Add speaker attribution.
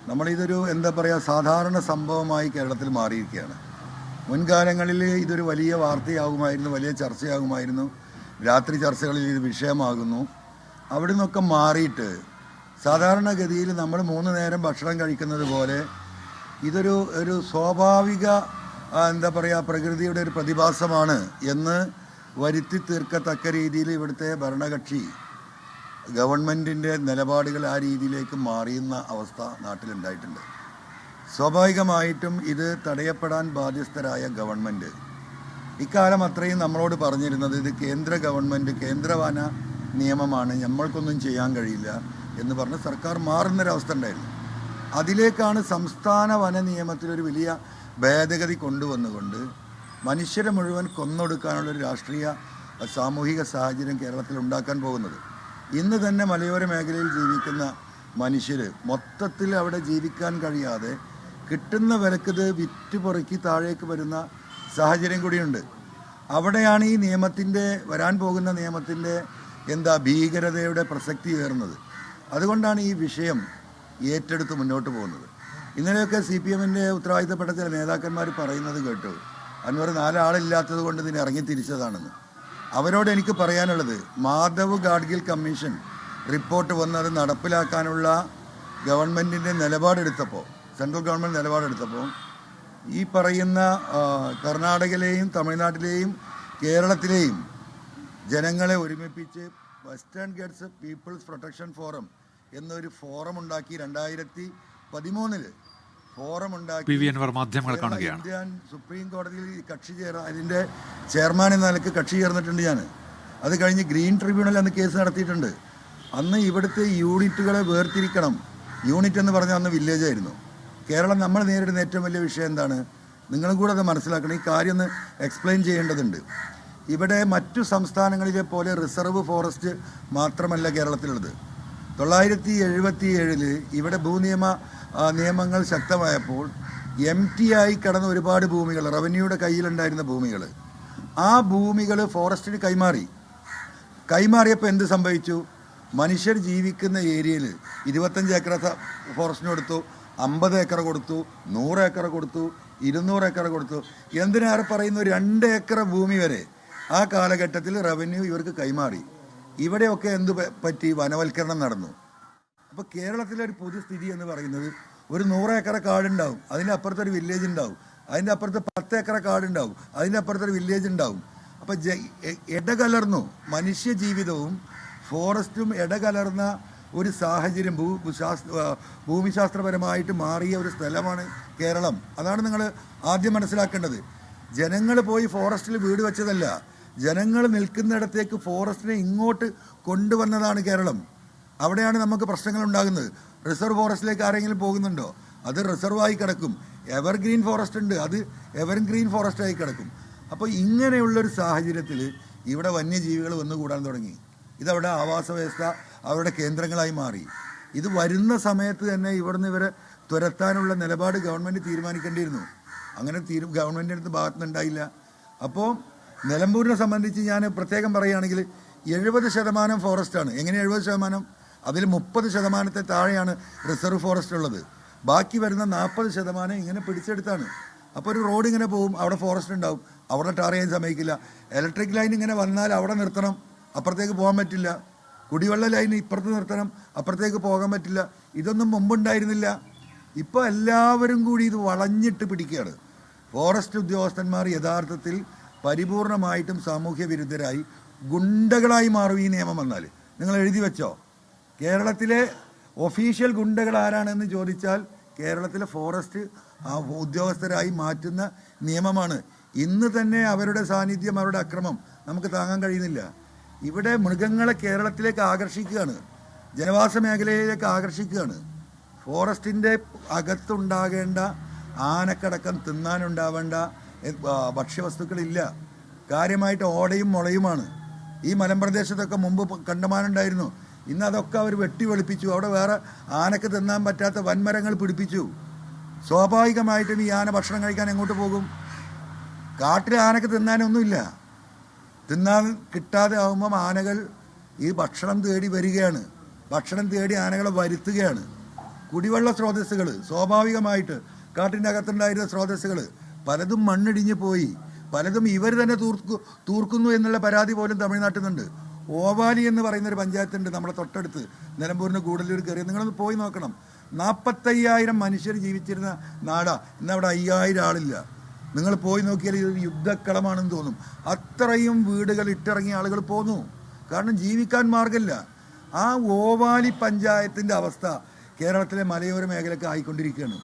Speaker 1: നമ്മളിതൊരു എന്താ പറയുക സാധാരണ സംഭവമായി കേരളത്തിൽ മാറിയിരിക്കുകയാണ്. മുൻകാലങ്ങളിൽ ഇതൊരു വലിയ വാർത്തയാകുമായിരുന്നു, വലിയ ചർച്ചയാകുമായിരുന്നു, രാത്രി ചർച്ചകളിൽ ഇത് വിഷയമാകുന്നു. അവിടെ നിന്നൊക്കെ മാറിയിട്ട് സാധാരണഗതിയിൽ നമ്മൾ 3 നേരം ഭക്ഷണം കഴിക്കുന്നത് പോലെ ഇതൊരു സ്വാഭാവിക എന്താ പറയുക പ്രകൃതിയുടെ ഒരു പ്രതിഭാസമാണ് എന്ന് വരുത്തി തീർക്കത്തക്ക രീതിയിൽ ഇവിടുത്തെ ഭരണകക്ഷി ഗവൺമെൻറ്റിൻ്റെ നിലപാടുകൾ ആ രീതിയിലേക്ക് മാറിയുന്ന അവസ്ഥ നാട്ടിലുണ്ടായിട്ടുണ്ട്. സ്വാഭാവികമായിട്ടും ഇത് തടയപ്പെടാൻ ബാധ്യസ്ഥരായ ഗവൺമെൻറ് ഇക്കാലം അത്രയും നമ്മളോട് പറഞ്ഞിരുന്നത് ഇത് കേന്ദ്ര ഗവൺമെൻറ് കേന്ദ്രവന നിയമമാണ്, നമ്മൾക്കൊന്നും ചെയ്യാൻ കഴിയില്ല എന്ന് പറഞ്ഞ് സർക്കാർ മാറുന്നൊരവസ്ഥ ഉണ്ടായിരുന്നു. അതിലേക്കാണ് സംസ്ഥാന വന നിയമത്തിലൊരു വലിയ ഭേദഗതി കൊണ്ടുവന്നുകൊണ്ട് മനുഷ്യരെ മുഴുവൻ കൊന്നൊടുക്കാനുള്ളൊരു രാഷ്ട്രീയ സാമൂഹിക സാഹചര്യം കേരളത്തിൽ ഉണ്ടാക്കാൻ പോകുന്നത്. ഇന്ന് തന്നെ മലയോര മേഖലയിൽ ജീവിക്കുന്ന മനുഷ്യർ മൊത്തത്തിൽ അവിടെ ജീവിക്കാൻ കഴിയാതെ കിട്ടുന്ന വിലക്കിത് വിറ്റുപൊറുക്കി താഴേക്ക് വരുന്ന സാഹചര്യം കൂടിയുണ്ട്. അവിടെയാണ് ഈ നിയമത്തിൻ്റെ വരാൻ പോകുന്ന നിയമത്തിൻ്റെ ഭീകരതയുടെ പ്രസക്തി ഏറുന്നത്. അതുകൊണ്ടാണ് ഈ വിഷയം ഏറ്റെടുത്ത് മുന്നോട്ട് പോകുന്നത്. ഇന്നലെയൊക്കെ CPM-ൻ്റെ ഉത്തരവാദിത്തപ്പെട്ട ചില നേതാക്കന്മാർ പറയുന്നത് കേട്ടു, അൻവർ 4 ആളില്ലാത്തത് കൊണ്ട് ഇതിന് ഇറങ്ങി തിരിച്ചതാണെന്ന്. അവരോട് എനിക്ക് പറയാനുള്ളത്, മാധവ് ഗാഡ്ഗിൽ കമ്മീഷൻ റിപ്പോർട്ട് വന്ന് അത് നടപ്പിലാക്കാനുള്ള ഗവൺമെൻറ്റിൻ്റെ നിലപാടെടുത്തപ്പോൾ, സെൻട്രൽ ഗവൺമെൻറ് നിലപാടെടുത്തപ്പോൾ ഈ പറയുന്ന കർണാടകയിലെയും തമിഴ്നാട്ടിലെയും കേരളത്തിലെയും ജനങ്ങളെ ഒരുമിപ്പിച്ച് Western Ghats people's protection forum എന്നൊരു ഫോറം ഉണ്ടാക്കി 2013 ഫോറം ഉണ്ടാക്കി ഇന്ത്യൻ സുപ്രീം കോടതിയിൽ അതിൻ്റെ ചെയർമാൻ എന്ന നിലക്ക് കക്ഷി ചേർന്നിട്ടുണ്ട് ഞാൻ. അത് കഴിഞ്ഞ് ഗ്രീൻ ട്രിബ്യൂണൽ അന്ന് കേസ് നടത്തിയിട്ടുണ്ട്. അന്ന് ഇവിടുത്തെ യൂണിറ്റുകളെ വേർതിരിക്കണം. യൂണിറ്റ് എന്ന് പറഞ്ഞാൽ അന്ന് വില്ലേജായിരുന്നു. കേരളം നമ്മൾ നേരിടുന്ന ഏറ്റവും വലിയ വിഷയം എന്താണ്? നിങ്ങളും കൂടെ അത് മനസ്സിലാക്കണം. ഈ കാര്യം ഒന്ന് എക്സ്പ്ലെയിൻ ചെയ്യേണ്ടതുണ്ട്. ഇവിടെ മറ്റു സംസ്ഥാനങ്ങളിലെ പോലെ റിസർവ് ഫോറസ്റ്റ് മാത്രമല്ല കേരളത്തിലുള്ളത്. 977 ഇവിടെ നിയമങ്ങൾ ശക്തമായപ്പോൾ empty-ആയി കിടന്ന ഒരുപാട് ഭൂമികൾ, റവന്യൂയുടെ കയ്യിലുണ്ടായിരുന്ന ഭൂമികൾ, ആ ഭൂമികൾ ഫോറസ്റ്റിന് കൈമാറിയപ്പോൾ എന്ത് സംഭവിച്ചു? മനുഷ്യർ ജീവിക്കുന്ന ഏരിയയിൽ 25 ഏക്കർ ഫോറസ്റ്റിന് കൊടുത്തു, 50 ഏക്കർ കൊടുത്തു, 100 ഏക്കർ കൊടുത്തു, 200 ഏക്കർ കൊടുത്തു. എന്തിനേറെ പറയുന്നു, 2 ഏക്കർ ഭൂമി വരെ ആ കാലഘട്ടത്തിൽ റവന്യൂ ഇവർക്ക് കൈമാറി. ഇവിടെയൊക്കെ എന്ത് പറ്റി? വനവൽക്കരണം നടന്നു. അപ്പോൾ കേരളത്തിലെ ഒരു പൊതുസ്ഥിതി എന്ന് പറയുന്നത് ഒരു 100 ഏക്കർ കാടുണ്ടാവും, അതിൻ്റെ അപ്പുറത്തൊരു വില്ലേജ് ഉണ്ടാവും, അതിൻ്റെ അപ്പുറത്ത് 10 ഏക്കർ കാടുണ്ടാവും, അതിൻ്റെ അപ്പുറത്തൊരു വില്ലേജ് ഉണ്ടാവും. അപ്പോൾ ഇടകലർന്നു മനുഷ്യ ജീവിതവും ഫോറസ്റ്റും ഇടകലർന്ന ഒരു സാഹചര്യം ഭൂമിശാസ്ത്രപരമായിട്ട് മാറിയ ഒരു സ്ഥലമാണ് കേരളം. അതാണ് നിങ്ങൾ ആദ്യം മനസ്സിലാക്കേണ്ടത്. ജനങ്ങൾ പോയി ഫോറസ്റ്റിൽ വീട് വെച്ചതല്ല, ജനങ്ങൾ നിൽക്കുന്നിടത്തേക്ക് ഫോറസ്റ്റിനെ ഇങ്ങോട്ട് കൊണ്ടുവന്നതാണ് കേരളം. അവിടെയാണ് നമുക്ക് പ്രശ്നങ്ങൾ ഉണ്ടാകുന്നത്. റിസർവ് ഫോറസ്റ്റിലേക്ക് ആരെങ്കിലും പോകുന്നുണ്ടോ? അത് റിസർവായി കിടക്കും. എവർഗ്രീൻ ഫോറസ്റ്റ് ഉണ്ട്, അത് എവർഗ്രീൻ ഫോറസ്റ്റായി കിടക്കും. അപ്പോൾ ഇങ്ങനെയുള്ളൊരു സാഹചര്യത്തിൽ ഇവിടെ വന്യജീവികൾ വന്നുകൂടാൻ തുടങ്ങി. ഇതവിടെ ആവാസ വ്യവസ്ഥ അവരുടെ കേന്ദ്രങ്ങളായി മാറി. ഇത് വരുന്ന സമയത്ത് തന്നെ ഇവിടുന്ന് ഇവരെ തുരത്താനുള്ള നിലപാട് ഗവൺമെൻറ് തീരുമാനിക്കേണ്ടിയിരുന്നു. അങ്ങനെ ഗവൺമെൻറ്റിൻ്റെ അടുത്ത് ഭാഗത്തുനിന്നുണ്ടായില്ല. അപ്പോൾ നിലമ്പൂരിനെ സംബന്ധിച്ച് ഞാൻ പ്രത്യേകം പറയുകയാണെങ്കിൽ 70% ഫോറസ്റ്റാണ്. എങ്ങനെ 70%? അതിൽ 30% താഴെയാണ് റിസർവ് ഫോറസ്റ്റ് ഉള്ളത്. ബാക്കി വരുന്ന 40% ഇങ്ങനെ പിടിച്ചെടുത്താണ്. അപ്പോൾ ഒരു റോഡ് ഇങ്ങനെ പോകും, അവിടെ ഫോറസ്റ്റ് ഉണ്ടാവും, അവിടെ ടാർ ചെയ്യാൻ സമ്മതിക്കില്ല. ഇലക്ട്രിക് ലൈൻ ഇങ്ങനെ വന്നാൽ അവിടെ നിർത്തണം, അപ്പുറത്തേക്ക് പോകാൻ പറ്റില്ല. കുടിവെള്ള ലൈൻ ഇപ്പുറത്ത് നിർത്തണം, അപ്പുറത്തേക്ക് പോകാൻ പറ്റില്ല. ഇതൊന്നും മുമ്പുണ്ടായിരുന്നില്ല. ഇപ്പോൾ എല്ലാവരും കൂടി ഇത് വളഞ്ഞിട്ട് പിടിക്കുകയാണ്. ഫോറസ്റ്റ് ഉദ്യോഗസ്ഥന്മാർ യഥാർത്ഥത്തിൽ പരിപൂർണമായിട്ടും സാമൂഹ്യ വിരുദ്ധരായി ഗുണ്ടകളായി മാറും. ഈ നിയമം വന്നാൽ നിങ്ങൾ എഴുതി വെച്ചോ, കേരളത്തിലെ ഒഫീഷ്യൽ ഗുണ്ടകൾ ആരാണെന്ന് ചോദിച്ചാൽ കേരളത്തിലെ ഫോറസ്റ്റ് ഉദ്യോഗസ്ഥരായി മാറ്റുന്ന നിയമമാണ്. ഇന്ന് തന്നെ അവരുടെ സാന്നിധ്യം, അവരുടെ അക്രമം നമുക്ക് താങ്ങാൻ കഴിയുന്നില്ല. ഇവിടെ മൃഗങ്ങളെ കേരളത്തിലേക്ക് ആകർഷിക്കുകയാണ്, ജനവാസ മേഖലയിലേക്ക് ആകർഷിക്കുകയാണ്. ഫോറസ്റ്റിൻ്റെ അകത്തുണ്ടാകേണ്ട ആനക്കടക്കം തിന്നാനുണ്ടാവേണ്ട ഭക്ഷ്യവസ്തുക്കളില്ല. കാര്യമായിട്ട് ഓടയും മുളയുമാണ്. ഈ മലമ്പ്രദേശത്തൊക്കെ മുമ്പ് കണ്ടമാനുണ്ടായിരുന്നു. ഇന്ന് അതൊക്കെ അവർ വെട്ടി വെളുപ്പിച്ചു. അവിടെ വേറെ ആനക്ക് തിന്നാൻ പറ്റാത്ത വൻമരങ്ങൾ പിടിപ്പിച്ചു. സ്വാഭാവികമായിട്ടും ഈ ആന ഭക്ഷണം കഴിക്കാൻ എങ്ങോട്ട് പോകും? കാട്ടിലെ ആനക്ക് തിന്നാനൊന്നുമില്ല. തിന്നാൻ കിട്ടാതെ ആകുമ്പം ആനകൾ ഈ ഭക്ഷണം തേടി വരികയാണ്. ഭക്ഷണം തേടി ആനകളെ വരുത്തുകയാണ്. കുടിവെള്ള സ്രോതസ്സുകൾ സ്വാഭാവികമായിട്ട് കാട്ടിൻ്റെ അകത്തുണ്ടായിരുന്ന സ്രോതസ്സുകൾ പലതും മണ്ണിടിഞ്ഞ് പോയി, പലതും ഇവർ തന്നെ തൂർക്കുന്നു എന്നുള്ള പരാതി പോലും തമിഴ്നാട്ടിൽ നിന്നുണ്ട്. ഓവാലി എന്ന് പറയുന്നൊരു പഞ്ചായത്തുണ്ട് നമ്മുടെ തൊട്ടടുത്ത്, നിലമ്പൂരിന് ഗൂഡല്ലൂർ കയറി, നിങ്ങളൊന്ന് പോയി നോക്കണം. 45,000 മനുഷ്യർ ജീവിച്ചിരുന്ന നാടാ, ഇന്നവിടെ 5,000 ആളില്ല. നിങ്ങൾ പോയി നോക്കിയാൽ ഇതൊരു യുദ്ധക്കളമാണെന്ന് തോന്നും. അത്രയും വീടുകൾ ഇട്ടിറങ്ങിയ ആളുകൾ പോന്നു, കാരണം ജീവിക്കാൻ മാർഗമില്ല. ആ ഓവാലി പഞ്ചായത്തിൻ്റെ അവസ്ഥ കേരളത്തിലെ മലയോര മേഖലയ്ക്ക് ആയിക്കൊണ്ടിരിക്കുകയാണ്.